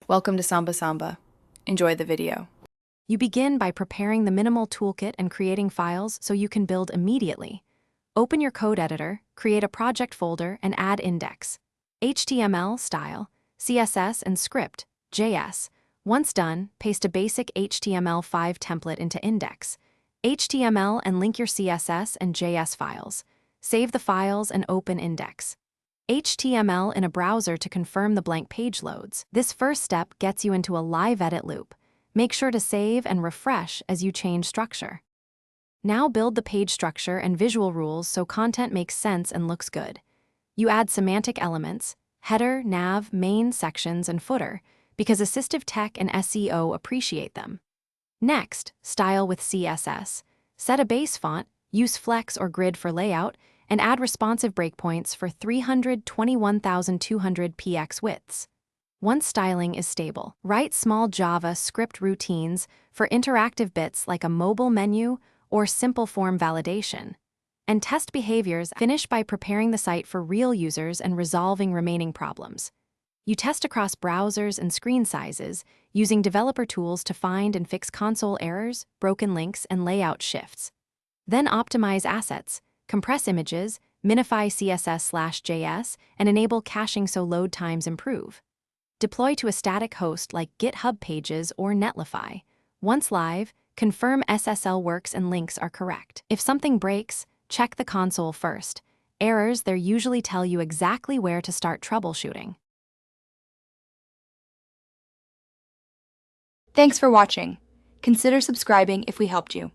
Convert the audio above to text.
Welcome to Samba Samba. Enjoy the video. You begin by preparing the minimal toolkit and creating files so you can build immediately. Open your code editor, create a project folder, and add index, HTML, style, CSS, and script, JS. Once done, paste a basic HTML5 template into index, HTML, and link your CSS and JS files. Save the files and open index. HTML in a browser to confirm the blank page loads. This first step gets you into a live edit loop. Make sure to save and refresh as you change structure. Now build the page structure and visual rules so content makes sense and looks good. You add semantic elements, header, nav, main, sections, and footer, because assistive tech and SEO appreciate them. Next, style with CSS. Set a base font, use Flex or Grid for layout, and add responsive breakpoints for 321,200 px widths. Once styling is stable, write small Java script routines for interactive bits like a mobile menu or simple form validation. And test behaviors. Finish by preparing the site for real users and resolving remaining problems. You test across browsers and screen sizes, using developer tools to find and fix console errors, broken links, and layout shifts. Then optimize assets, compress images, minify CSS/JS, and enable caching so load times improve. Deploy to a static host like GitHub Pages or Netlify. Once live, confirm SSL works and links are correct. If something breaks, check the console first. Errors there usually tell you exactly where to start troubleshooting. Thanks for watching. Consider subscribing if we helped you.